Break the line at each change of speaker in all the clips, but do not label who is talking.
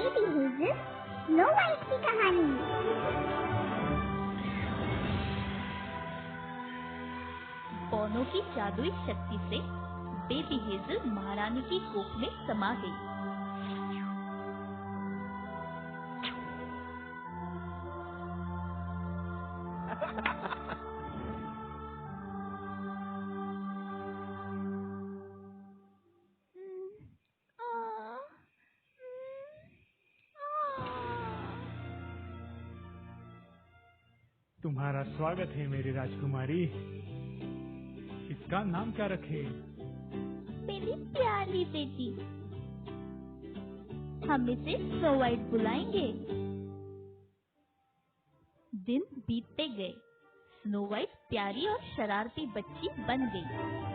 Baby Hazel, snow white की कहानी।
पौनों की जादुई शक्ति से बेबी हेज़ल महारानी की कोख में समा गई।
तुम्हारा स्वागत है मेरी राजकुमारी। इसका नाम क्या रखे?
मेरी प्यारी बेटी, हम इसे स्नो वाइट बुलाएंगे। दिन बीतते गए। स्नो वाइट प्यारी और शरारती बच्ची बन गई।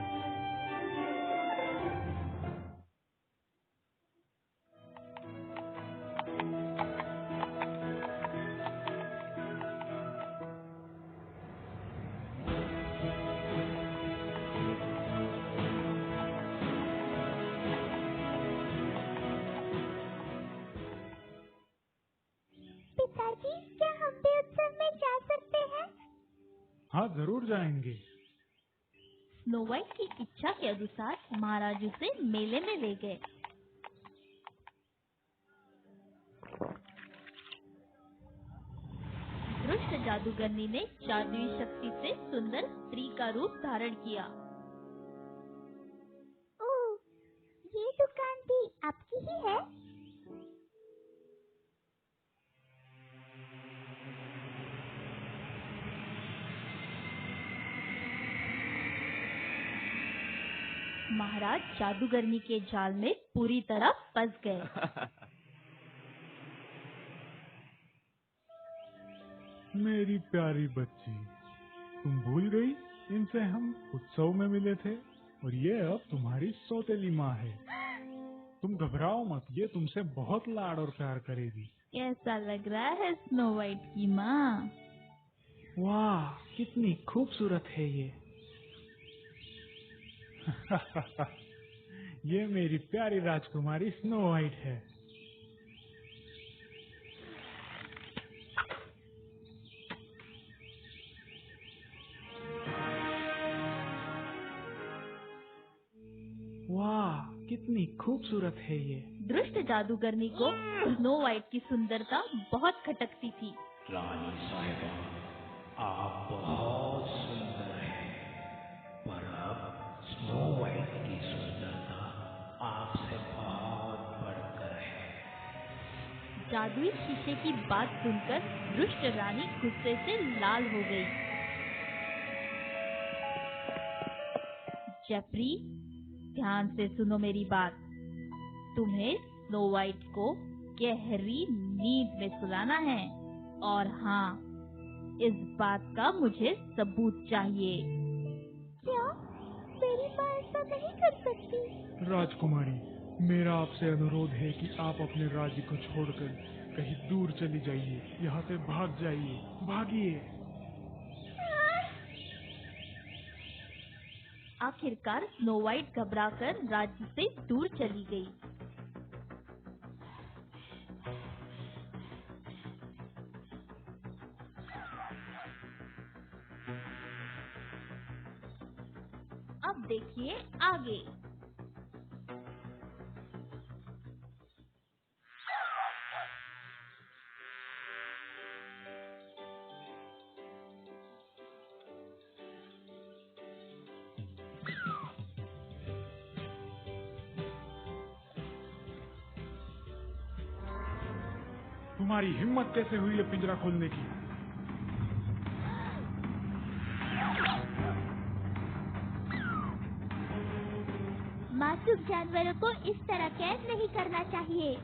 पिताजी, क्या हम भी उत्सव में जा सकते हैं?
हाँ, जरूर जाएंगे।
स्नो वाइट की इच्छा के अनुसार महाराज उसे मेले में ले गए। दुष्ट जादूगरनी ने जादुई शक्ति से सुंदर स्त्री का रूप धारण किया।
ओह, ये दुकान भी आपकी ही है?
महाराज जादूगरनी के जाल में पूरी तरह फंस गए।
मेरी प्यारी बच्ची, तुम भूल गई इनसे हम उत्सव में मिले थे और ये अब तुम्हारी सौतेली माँ है। तुम घबराओ मत, ये तुमसे बहुत लाड और प्यार करेगी।
कैसा लग रहा है स्नो वाइट की माँ?
वाह, कितनी खूबसूरत है ये।
ये मेरी प्यारी राजकुमारी स्नो वाइट है।
वाह, कितनी खूबसूरत है ये।
दुष्ट जादूगरनी को स्नो वाइट की सुंदरता बहुत खटकती थी।
रानी साहिबा, आप बहुत सुंदर हैं, पर अब स्नो वाइट की सुंदरता आपसे बहुत बढ़कर है।
जादुई शीशे की बात सुनकर दुष्ट रानी गुस्से से लाल हो गई। जेफरी, ध्यान से सुनो मेरी बात। तुम्हें स्नो वाइट को गहरी नींद में सुलाना है, और हाँ, इस बात का मुझे सबूत चाहिए।
क्या मेरी माँ ऐसा नहीं कर सकती?
राजकुमारी, मेरा आपसे अनुरोध है कि आप अपने राज्य को छोड़कर कहीं दूर चली जाइए। यहाँ से भाग जाइए, भागिए।
आखिरकार स्नो वाइट घबराकर राज्य से दूर चली गई। अब देखिए आगे।
तुम्हारी हिम्मत कैसे हुई ये पिंजरा खोलने की?
मासूम जानवरों को इस तरह कैद नहीं करना चाहिए।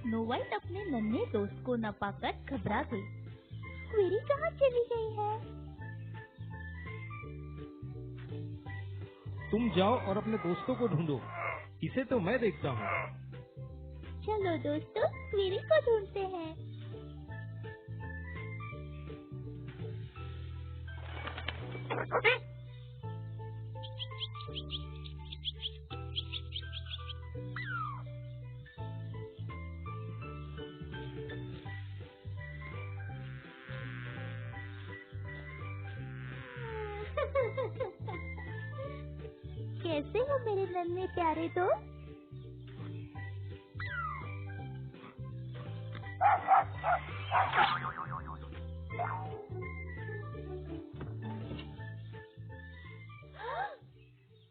स्नो वाइट अपने नन्हे दोस्त को न पाकर घबरा गई।
क्वेरी कहाँ चली गई है?
तुम जाओ और अपने दोस्तों को ढूंढो, इसे तो मैं देखता हूँ।
चलो दोस्तों, स्क्वीरी को ढूंढते हैं। कैसे हो मेरे नन्हे प्यारे दोस्त?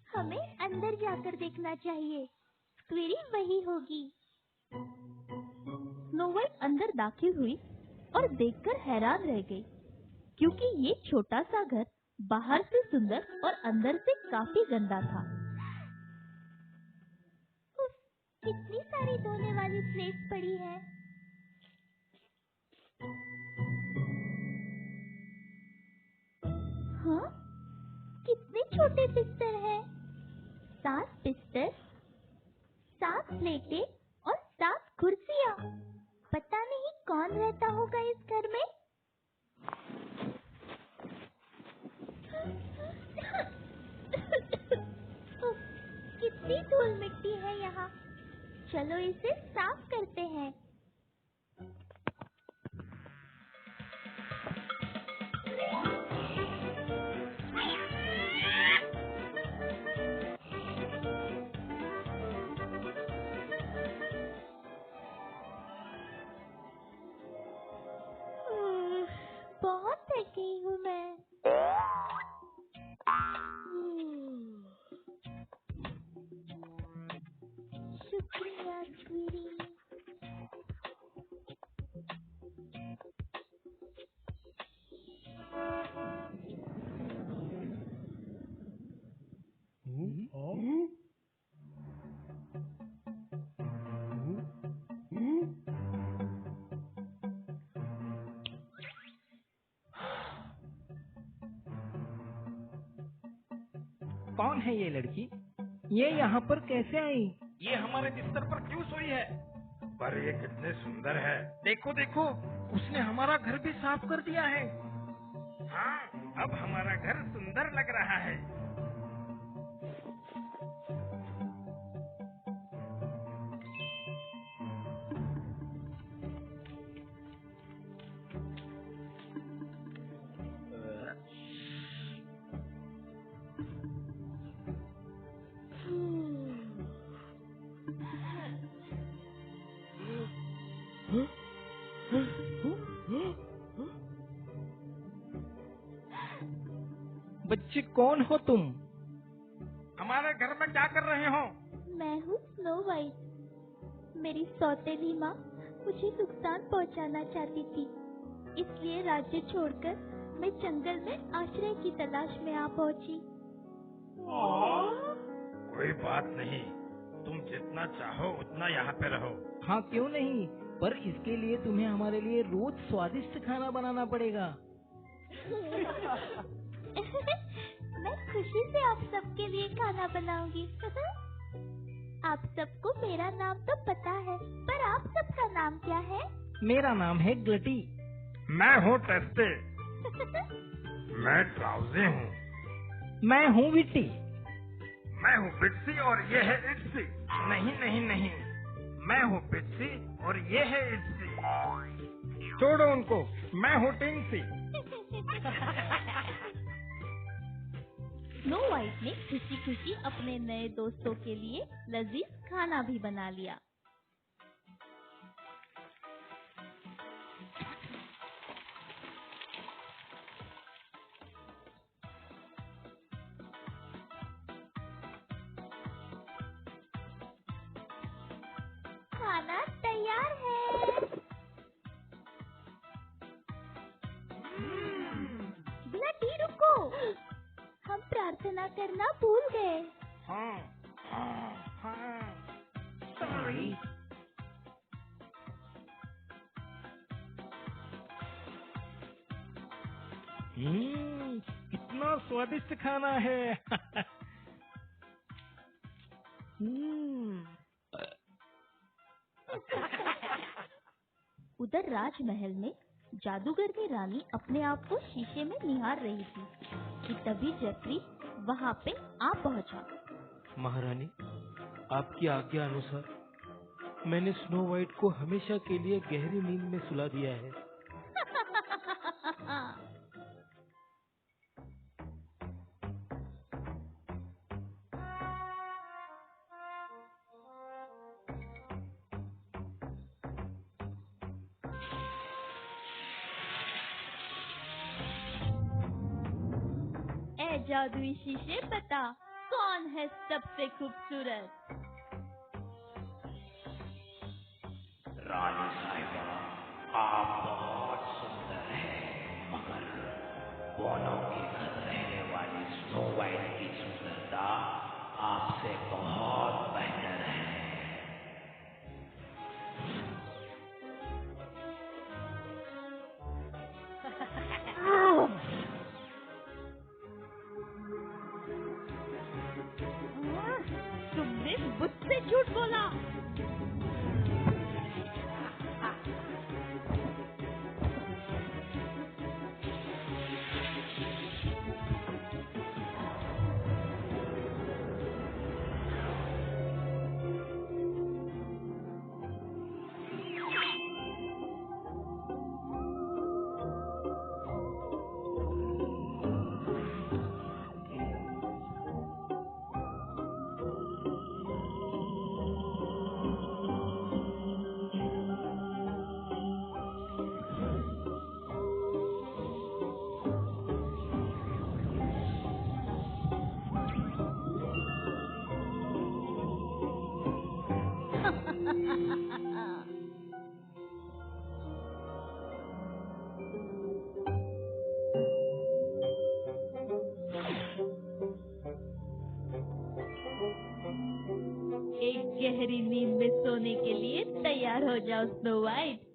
हमें अंदर जाकर देखना चाहिए, स्क्वीरी वही होगी।
स्नो व्हाइट अंदर दाखिल हुई और देखकर हैरान रह गई, क्योंकि ये छोटा सा घर बाहर से सुंदर और अंदर से काफी गंदा था।
उफ, कितनी सारी धोने वाली प्लेट पड़ी है। हाँ, कितने छोटे बिस्तर हैं। 7 बिस्तर, 7 प्लेटें और 7 कुर्सियाँ। पता नहीं कौन रहता होगा इस घर में। उफ, कितनी धूल मिट्टी है यहाँ। चलो इसे साफ करते हैं। बहुत थकी हूँ मैं। शुक्रिया स्वीरी।
कौन है ये लड़की? ये यहाँ पर कैसे आई? ये हमारे बिस्तर पर क्यों सोई है? पर ये कितने सुंदर है। देखो देखो, उसने हमारा घर भी साफ कर दिया है। हाँ, अब हमारा घर सुंदर लग रहा है। बच्चे कौन हो तुम? हमारे घर में क्या कर रहे हो?
मैं हूँ स्नो व्हाइट। मेरी सौतेली माँ मुझे नुकसान पहुँचाना चाहती थी, इसलिए राज्य छोड़कर मैं जंगल में आश्रय की तलाश में आ पहुँची।
कोई बात नहीं, तुम जितना चाहो उतना यहाँ पे रहो। हाँ क्यों नहीं, पर इसके लिए तुम्हें हमारे लिए रोज स्वादिष्ट खाना बनाना पड़ेगा।
मैं खुशी से आप सबके लिए खाना बनाऊंगी। आप सबको मेरा नाम तो पता है, पर आप सबका नाम क्या है?
मेरा नाम है ग्लटी। मैं हूँ टेस्टे। मैं ट्राउजे हूँ। मैं हूँ विट्टी। मैं हूँ पिट्सी और ये है इट्सी। नहीं नहीं नहीं, मैं हूँ पिट्सी और ये है इट्सी। छोड़ो उनको, मैं हूँ टिंगसी।
स्नो व्हाइट ने खुशी खुशी अपने नए दोस्तों के लिए लजीज खाना भी बना लिया।
खाना तैयार है। ग्लटी रुको, हम प्रार्थना करना भूल गए।
हाँ, हाँ, हाँ, सॉरी। कितना स्वादिष्ट खाना है।
उधर राजमहल में जादूगरनी रानी अपने आप को शीशे में निहार रही थी कि तभी जेफरी वहाँ पे आ पहुँचा।
महारानी, आपकी आज्ञा अनुसार मैंने स्नो वाइट को हमेशा के लिए गहरी नींद में सुला दिया है।
ए जादुई शीशे, बता कौन है सबसे खूबसूरत?
रानी साहिबा, आप बहुत सुंदर हैं, मगर बोनों के घर रहने वाली स्नो वाइट की सुंदरता आपसे बहुत बेहतर है।
तुमने मुझसे झूठ बोला। एक गहरी नींद में सोने के लिए तैयार हो जाओ स्नो वाइट।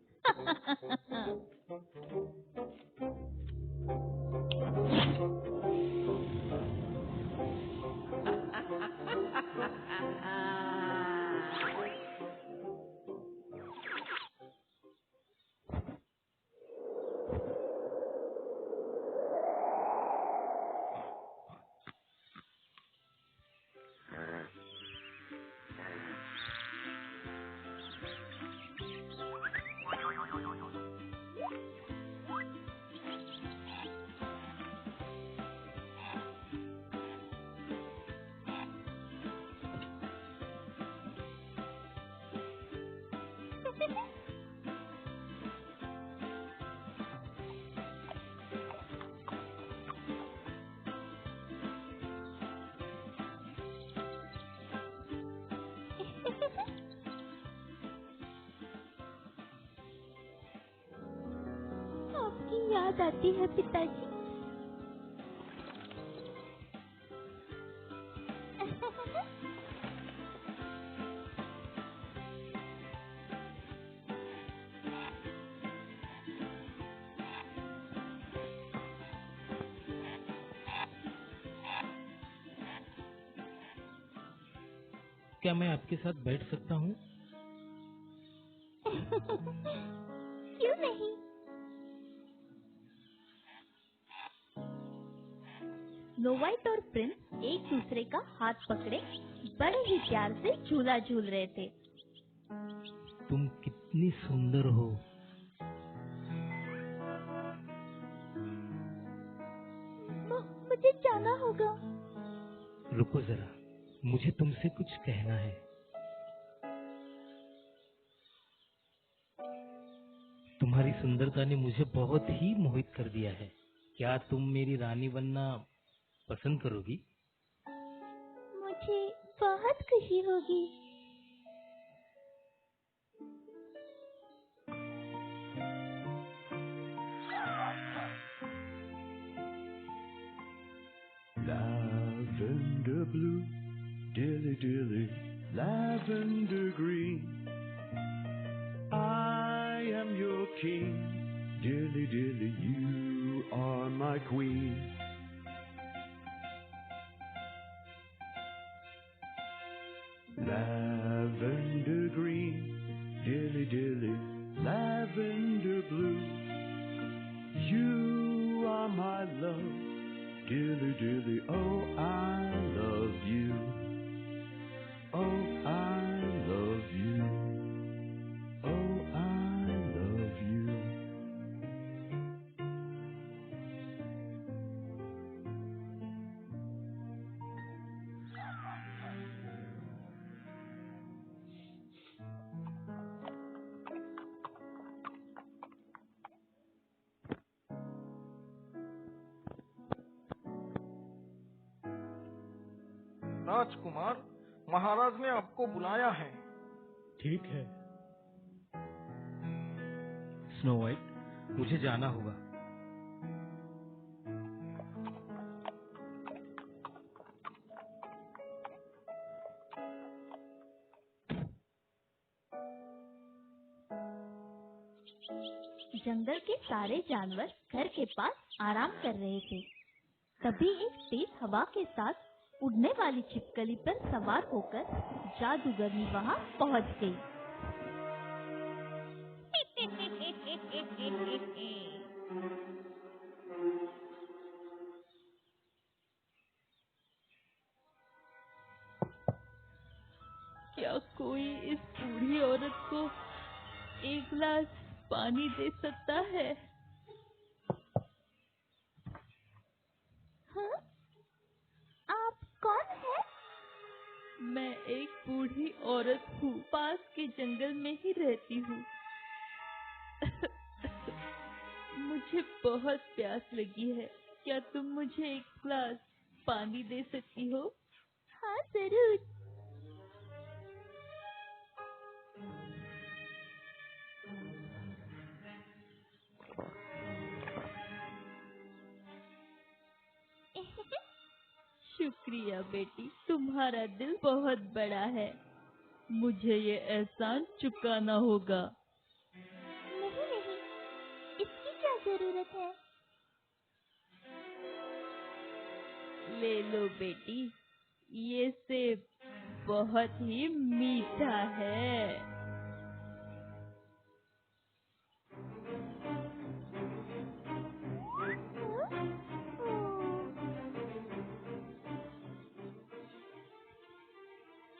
आपकी याद आती है पिताजी।
क्या मैं आपके साथ बैठ सकता हूँ?
क्यों नहीं?
स्नो वाइट और प्रिंस एक दूसरे का हाथ पकड़े बड़े ही प्यार से झूला झूल रहे थे।
तुम कितनी सुंदर हो।
मुझे जाना होगा।
रुको जरा, मुझे तुमसे कुछ कहना है। तुम्हारी सुंदरता ने मुझे बहुत ही मोहित कर दिया है। क्या तुम मेरी रानी बनना पसंद करोगी?
मुझे बहुत खुशी होगी।
Lavender blue, dilly dilly, lavender green. I am your king, dilly dilly, you are my queen. lavender green, dilly dilly, lavender blue. You are my love, dilly dilly, oh I love you. Oh I love you. Oh I love you.
राजकुमार, महाराज ने आपको बुलाया है।
ठीक है।
Snow white, मुझे जाना होगा।
जंगल के सारे जानवर घर के पास आराम कर रहे थे। तभी एक तेज हवा के साथ उड़ने वाली छिपकली पर सवार होकर जादूगरनी वहाँ पहुँच गई। क्या कोई इस बूढ़ी औरत को एक गिलास पानी दे सकता है?
हाँ? आप कौन है?
मैं एक बूढ़ी औरत हूँ, पास के जंगल में ही रहती हूँ। मुझे बहुत प्यास लगी है, क्या तुम मुझे एक गिलास पानी दे सकती हो?
हाँ जरूर।
शुक्रिया बेटी, तुम्हारा दिल बहुत बड़ा है। मुझे ये एहसान चुकाना होगा।
नहीं नहीं, इसकी क्या जरूरत है?
ले लो बेटी, ये सेब बहुत ही मीठा है।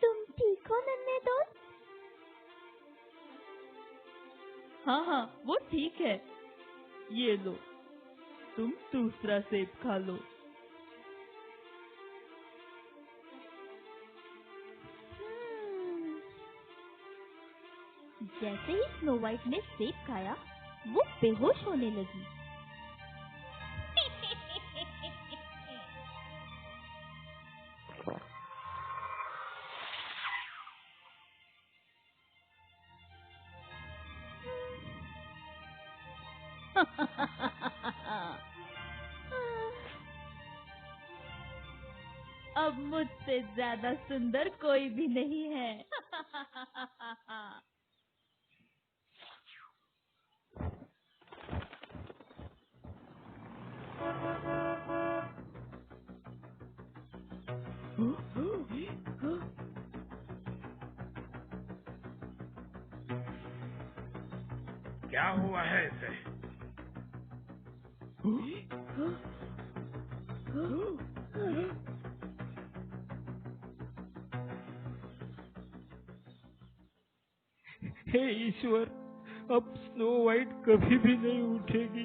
तुम ठीक हो नन्हे दोस्त?
हाँ हाँ, वो ठीक है। ये लो, तुम दूसरा सेब खा लो। जैसे ही स्नो वाइट ने सेब खाया, वो बेहोश होने लगी। अब मुझसे ज्यादा सुंदर कोई भी नहीं है।
क्या हुआ है इसे?
हे ईश्वर, अब स्नो वाइट कभी भी नहीं उठेगी।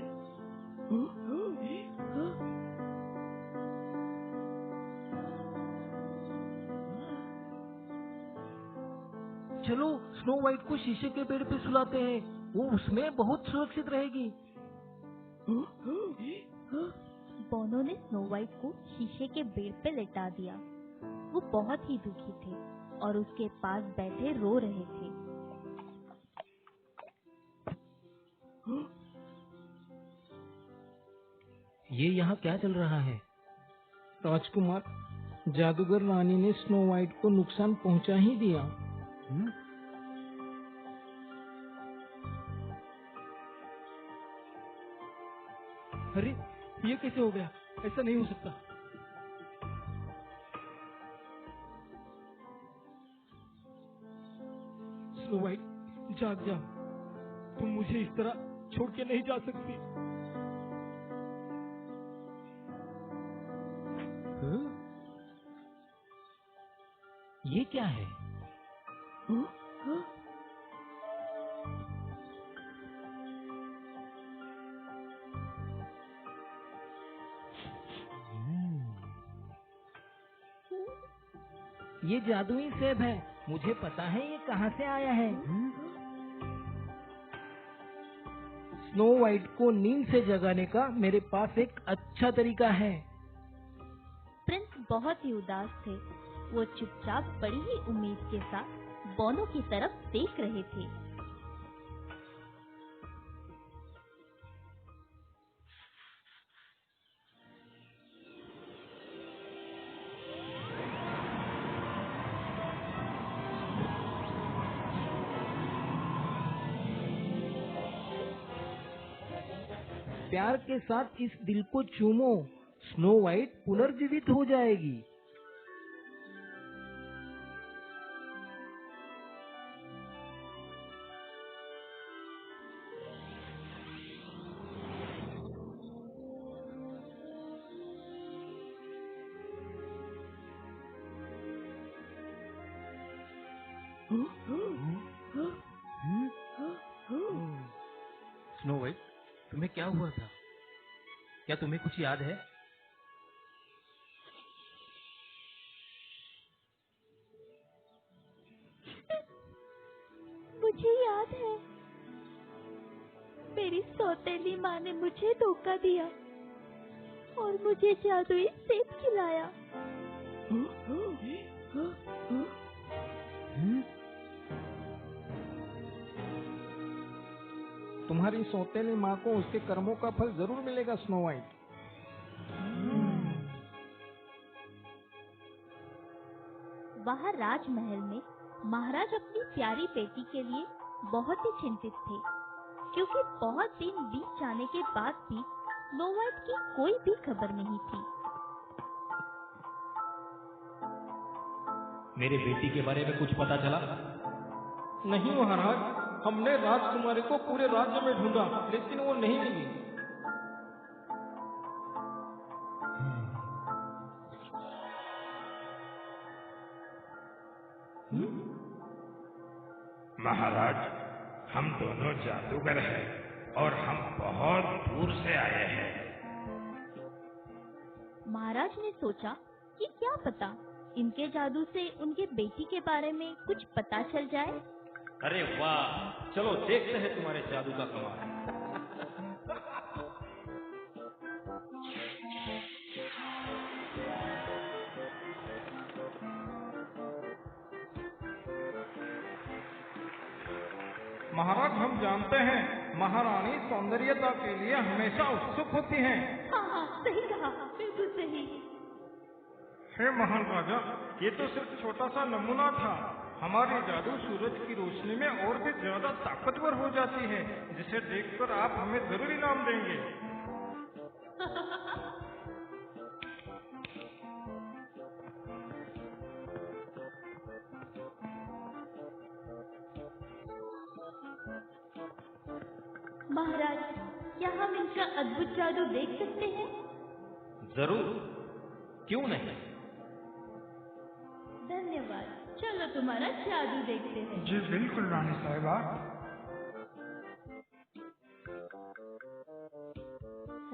चलो स्नो वाइट को शीशे के पेड़ पे सुलाते हैं, वो उसमें बहुत सुरक्षित रहेगी।
बोनो ने स्नो वाइट को शीशे के बेड़ पे लेटा दिया। वो बहुत ही दुखी थे और उसके पास बैठे रो रहे थे।
ये यहाँ क्या चल रहा है? राजकुमार, जादूगर रानी ने स्नो वाइट को नुकसान पहुंचा ही दिया। अरे, ये कैसे हो गया? ऐसा नहीं हो सकता। स्नो वाइट, जाग जाओ। तुम मुझे इस तरह छोड़ के नहीं जा सकती।
ये क्या है?
ये जादुई सेब है। मुझे पता है ये कहाँ से आया है। स्नो वाइट को नींद से जगाने का मेरे पास एक अच्छा तरीका है।
प्रिंस बहुत ही उदास थे। वो चुपचाप बड़ी ही उम्मीद के साथ बोनो की तरफ देख रहे थे।
प्यार के साथ इस दिल को चूमो, स्नो वाइट पुनर्जीवित हो जाएगी।
स्नो वाइट, तुम्हें क्या हुआ था? क्या तुम्हें कुछ याद है?
मुझे याद है, मेरी सौतेली माँ ने मुझे धोखा दिया और मुझे जादुई सेब खिलाया।
तुम्हारी सौतेली माँ को उसके कर्मों का फल जरूर मिलेगा स्नो वाइट।
वहाँ राजमहल में महाराज अपनी प्यारी बेटी के लिए बहुत ही चिंतित थे, क्योंकि बहुत दिन बीत जाने के बाद भी स्नो वाइट की कोई भी खबर नहीं थी।
मेरे बेटी के बारे में कुछ पता चला?
नहीं महाराज, हमने राजकुमारी को पूरे राज्य में ढूंढा, लेकिन वो नहीं मिली।
महाराज, हम दोनों जादूगर हैं और हम बहुत दूर से आए हैं।
महाराज ने सोचा कि क्या पता इनके जादू से उनके बेटी के बारे में कुछ पता चल जाए।
अरे वाह, चलो देखते हैं तुम्हारे जादू का कमाल।
महाराज, हम जानते हैं महारानी सौंदर्यता के लिए हमेशा उत्सुक होती हैं।
हाँ, सही कहा, बिल्कुल सही।
हे महान राजा, ये तो सिर्फ छोटा सा नमूना था। हमारी जादू सूरज की रोशनी में और भी ज्यादा ताकतवर हो जाती है, जिसे देखकर आप हमें जरूर इनाम देंगे।
महाराज, क्या हम इनका अद्भुत जादू देख सकते हैं?
जरूर, क्यों नहीं।
धन्यवाद। चलो तुम्हारा जादू देखते हैं।
जी बिल्कुल रानी साहिबा।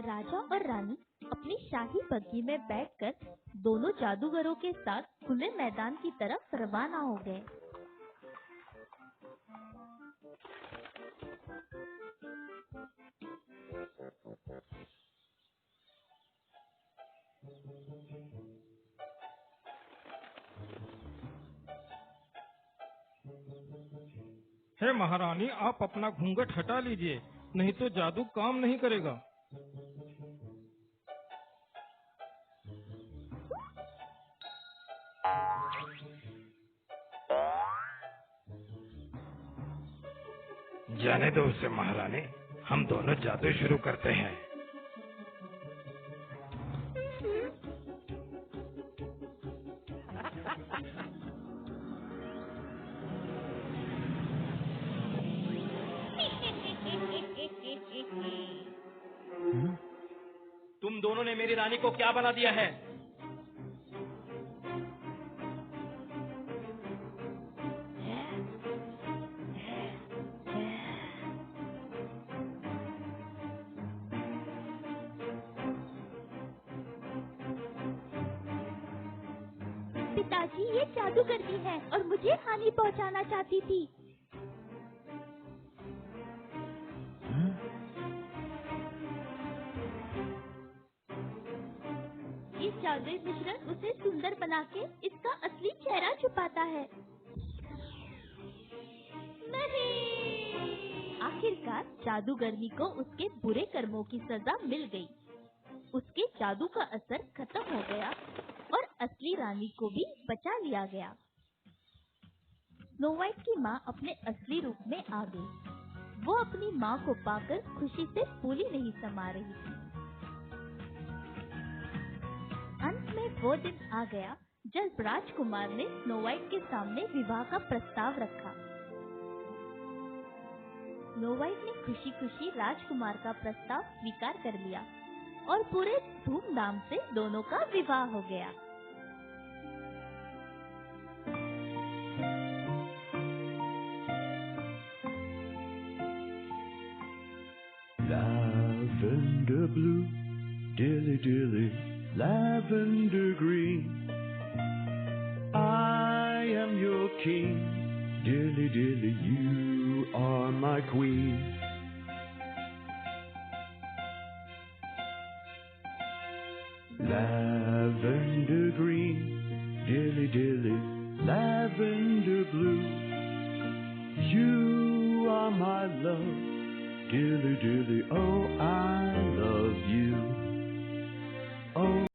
राजा और रानी अपनी शाही बग्घी में बैठकर दोनों जादूगरों के साथ खुले मैदान की तरफ रवाना हो गए।
हे महारानी, आप अपना घूंघट हटा लीजिए, नहीं तो जादू काम नहीं करेगा।
जाने दो उसे महारानी, हम दोनों जादू शुरू करते हैं।
दोनों ने मेरी रानी को क्या बना दिया है?
पिताजी, ये जादूगरनी है और मुझे हानि पहुंचाना चाहती थी। ये जादुई मिश्रण उसे सुंदर बना के इसका असली चेहरा छुपाता है। नहीं! आखिरकार जादूगरनी को उसके बुरे कर्मों की सजा मिल गई। उसके जादू का असर खत्म हो गया और असली रानी को भी बचा लिया गया। स्नो वाइट की माँ अपने असली रूप में आ गई। वो अपनी माँ को पाकर खुशी से फूली नहीं समा रही थी। अंत में वो दिन आ गया जब राजकुमार ने स्नो वाइट के सामने विवाह का प्रस्ताव रखा। स्नो वाइट ने खुशी खुशी राजकुमार का प्रस्ताव स्वीकार कर लिया और पूरे धूमधाम से दोनों का विवाह हो गया।
Lavender blue, dilly dilly, lavender green. I am your king, dilly dilly, you are my queen. Lavender green, dilly dilly, lavender blue. You are my love, dilly dilly, oh I